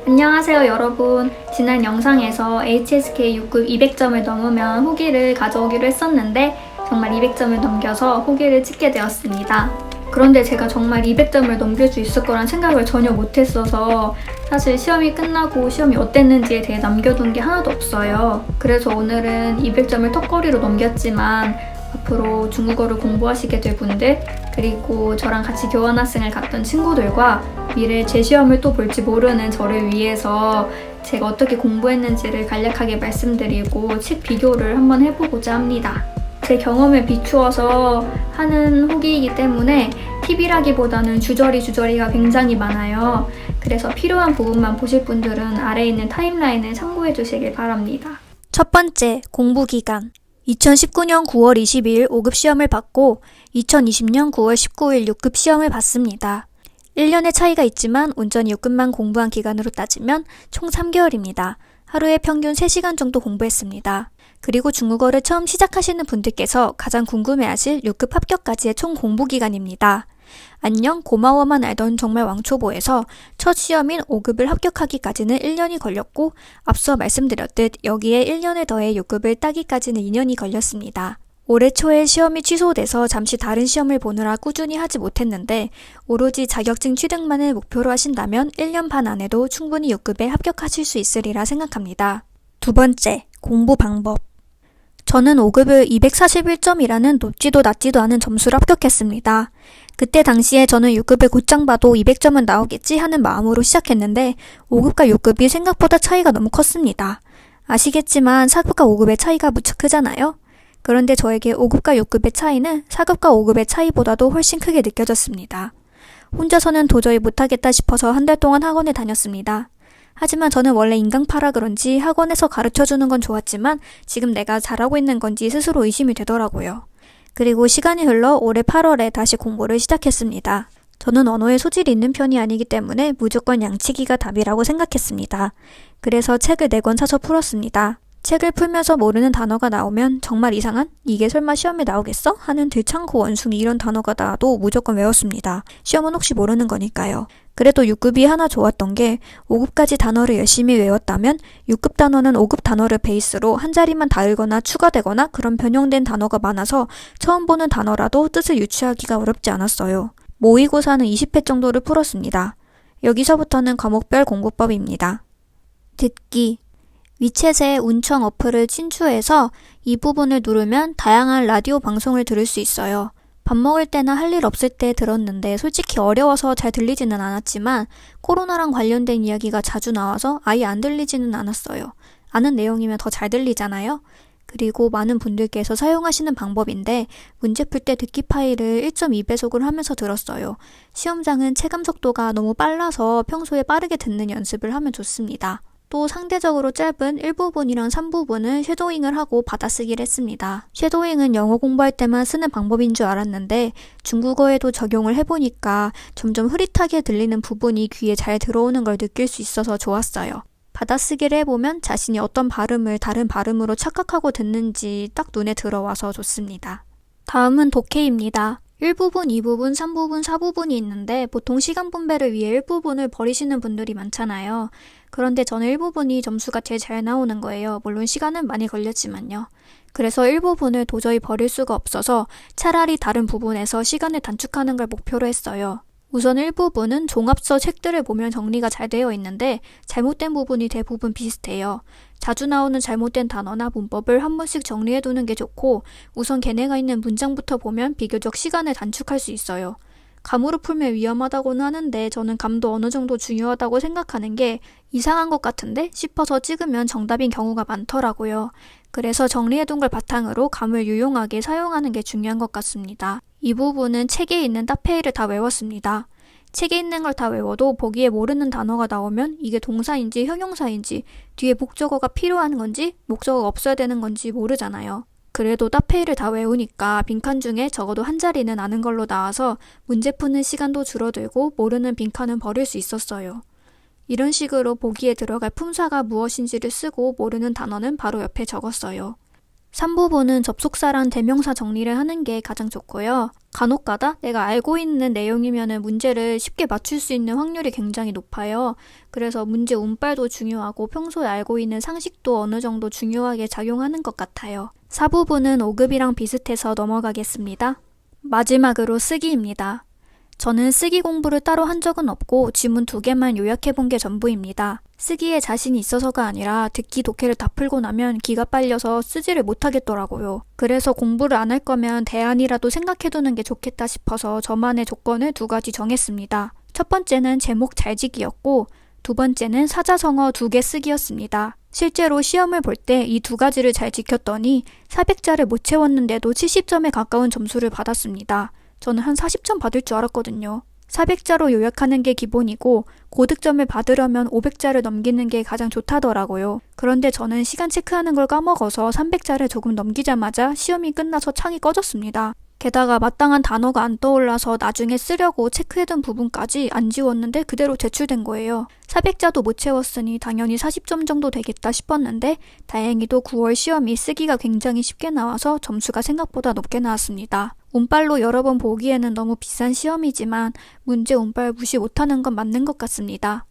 안녕하세요 여러분. 지난 영상에서 HSK 6급 200점을 넘으면 후기를 가져오기로 했었는데 정말 200점을 넘겨서 후기를 찍게 되었습니다. 그런데 제가 정말 200점을 넘길 수 있을 거란 생각을 전혀 못했어서 사실 시험이 끝나고 시험이 어땠는지에 대해 남겨둔 게 하나도 없어요. 그래서 오늘은 200점을 턱걸이로 넘겼지만 앞으로 중국어를 공부하시게 될 분들, 그리고 저랑 같이 교환학생을 갔던 친구들과 미래에 제 시험을 또 볼지 모르는 저를 위해서 제가 어떻게 공부했는지를 간략하게 말씀드리고 책 비교를 한번 해보고자 합니다. 제 경험에 비추어서 하는 후기이기 때문에 팁이라기보다는 주저리가 굉장히 많아요. 그래서 필요한 부분만 보실 분들은 아래에 있는 타임라인을 참고해 주시길 바랍니다. 첫 번째, 공부기간. 2019년 9월 22일 5급 시험을 받고 2020년 9월 19일 6급 시험을 봤습니다. 1년의 차이가 있지만 온전히 6급만 공부한 기간으로 따지면 총 3개월입니다. 하루에 평균 3시간 정도 공부했습니다. 그리고 중국어를 처음 시작하시는 분들께서 가장 궁금해하실 6급 합격까지의 총 공부기간입니다. 안녕 고마워만 알던 정말 왕초보에서 첫 시험인 5급을 합격하기까지는 1년이 걸렸고, 앞서 말씀드렸듯 여기에 1년을 더해 6급을 따기까지는 2년이 걸렸습니다. 올해 초에 시험이 취소돼서 잠시 다른 시험을 보느라 꾸준히 하지 못했는데, 오로지 자격증 취득만을 목표로 하신다면 1년 반 안에도 충분히 6급에 합격하실 수 있으리라 생각합니다. 두 번째, 공부 방법. 저는 5급을 241점이라는 높지도 낮지도 않은 점수로 합격했습니다. 그때 당시에 저는 6급을 곧장 봐도 200점은 나오겠지 하는 마음으로 시작했는데 5급과 6급이 생각보다 차이가 너무 컸습니다. 아시겠지만 4급과 5급의 차이가 무척 크잖아요? 그런데 저에게 5급과 6급의 차이는 4급과 5급의 차이보다도 훨씬 크게 느껴졌습니다. 혼자서는 도저히 못하겠다 싶어서 한 달 동안 학원에 다녔습니다. 하지만 저는 원래 인강파라 그런지 학원에서 가르쳐주는 건 좋았지만 지금 내가 잘하고 있는 건지 스스로 의심이 되더라고요. 그리고 시간이 흘러 올해 8월에 다시 공부를 시작했습니다. 저는 언어에 소질이 있는 편이 아니기 때문에 무조건 양치기가 답이라고 생각했습니다. 그래서 책을 4권 사서 풀었습니다. 책을 풀면서 모르는 단어가 나오면 정말 이상한? 이게 설마 시험에 나오겠어? 하는 들창고 원숭이 이런 단어가 나와도 무조건 외웠습니다. 시험은 혹시 모르는 거니까요. 그래도 6급이 하나 좋았던 게 5급까지 단어를 열심히 외웠다면 6급 단어는 5급 단어를 베이스로 한 자리만 다르거나 추가되거나 그런 변형된 단어가 많아서 처음 보는 단어라도 뜻을 유추하기가 어렵지 않았어요. 모의고사는 20회 정도를 풀었습니다. 여기서부터는 과목별 공부법입니다. 듣기. 위챗의 운청 어플을 친추해서 이 부분을 누르면 다양한 라디오 방송을 들을 수 있어요. 밥 먹을 때나 할 일 없을 때 들었는데 솔직히 어려워서 잘 들리지는 않았지만 코로나랑 관련된 이야기가 자주 나와서 아예 안 들리지는 않았어요. 아는 내용이면 더 잘 들리잖아요? 그리고 많은 분들께서 사용하시는 방법인데 문제 풀 때 듣기 파일을 1.2배속을 하면서 들었어요. 시험장은 체감 속도가 너무 빨라서 평소에 빠르게 듣는 연습을 하면 좋습니다. 또 상대적으로 짧은 1부분이랑 3부분은 쉐도잉을 하고 받아쓰기를 했습니다. 쉐도잉은 영어 공부할 때만 쓰는 방법인 줄 알았는데 중국어에도 적용을 해보니까 점점 흐릿하게 들리는 부분이 귀에 잘 들어오는 걸 느낄 수 있어서 좋았어요. 받아쓰기를 해보면 자신이 어떤 발음을 다른 발음으로 착각하고 듣는지 딱 눈에 들어와서 좋습니다. 다음은 독해입니다. 1부분, 2부분, 3부분, 4부분이 있는데 보통 시간 분배를 위해 1부분을 버리시는 분들이 많잖아요. 그런데 저는 1부분이 점수가 제일 잘 나오는 거예요. 물론 시간은 많이 걸렸지만요. 그래서 1부분을 도저히 버릴 수가 없어서 차라리 다른 부분에서 시간을 단축하는 걸 목표로 했어요. 우선 1부분은 종합서 책들을 보면 정리가 잘 되어 있는데 잘못된 부분이 대부분 비슷해요. 자주 나오는 잘못된 단어나 문법을 한 번씩 정리해두는 게 좋고 우선 걔네가 있는 문장부터 보면 비교적 시간을 단축할 수 있어요. 감으로 풀면 위험하다고는 하는데 저는 감도 어느 정도 중요하다고 생각하는 게 이상한 것 같은데 싶어서 찍으면 정답인 경우가 많더라고요. 그래서 정리해둔 걸 바탕으로 감을 유용하게 사용하는 게 중요한 것 같습니다. 이 부분은 책에 있는 따페이를 다 외웠습니다. 책에 있는 걸 다 외워도 보기에 모르는 단어가 나오면 이게 동사인지 형용사인지 뒤에 목적어가 필요한 건지 목적어가 없어야 되는 건지 모르잖아요. 그래도 따페이를 다 외우니까 빈칸 중에 적어도 한 자리는 아는 걸로 나와서 문제 푸는 시간도 줄어들고 모르는 빈칸은 버릴 수 있었어요. 이런 식으로 보기에 들어갈 품사가 무엇인지를 쓰고 모르는 단어는 바로 옆에 적었어요. 3부분은 접속사란 대명사 정리를 하는 게 가장 좋고요. 간혹가다 내가 알고 있는 내용이면 문제를 쉽게 맞출 수 있는 확률이 굉장히 높아요. 그래서 문제 운빨도 중요하고 평소에 알고 있는 상식도 어느 정도 중요하게 작용하는 것 같아요. 4부분은 5급이랑 비슷해서 넘어가겠습니다. 마지막으로 쓰기입니다. 저는 쓰기 공부를 따로 한 적은 없고 지문 2개만 요약해본 게 전부입니다. 쓰기에 자신이 있어서가 아니라 듣기 독해를 다 풀고 나면 기가 빨려서 쓰지를 못하겠더라고요. 그래서 공부를 안 할 거면 대안이라도 생각해두는 게 좋겠다 싶어서 저만의 조건을 2가지 정했습니다. 첫 번째는 제목 잘지기였고 2번째는 사자성어 2개 쓰기였습니다. 실제로 시험을 볼 때 이 2가지를 잘 지켰더니 400자를 못 채웠는데도 70점에 가까운 점수를 받았습니다. 저는 한 40점 받을 줄 알았거든요. 400자로 요약하는 게 기본이고 고득점을 받으려면 500자를 넘기는 게 가장 좋다더라고요. 그런데 저는 시간 체크하는 걸 까먹어서 300자를 조금 넘기자마자 시험이 끝나서 창이 꺼졌습니다. 게다가 마땅한 단어가 안 떠올라서 나중에 쓰려고 체크해둔 부분까지 안 지웠는데 그대로 제출된 거예요. 400자도 못 채웠으니 당연히 40점 정도 되겠다 싶었는데 다행히도 9월 시험이 쓰기가 굉장히 쉽게 나와서 점수가 생각보다 높게 나왔습니다. 운빨로 여러 번 보기에는 너무 비싼 시험이지만 문제 운빨 무시 못하는 건 맞는 것 같습니다.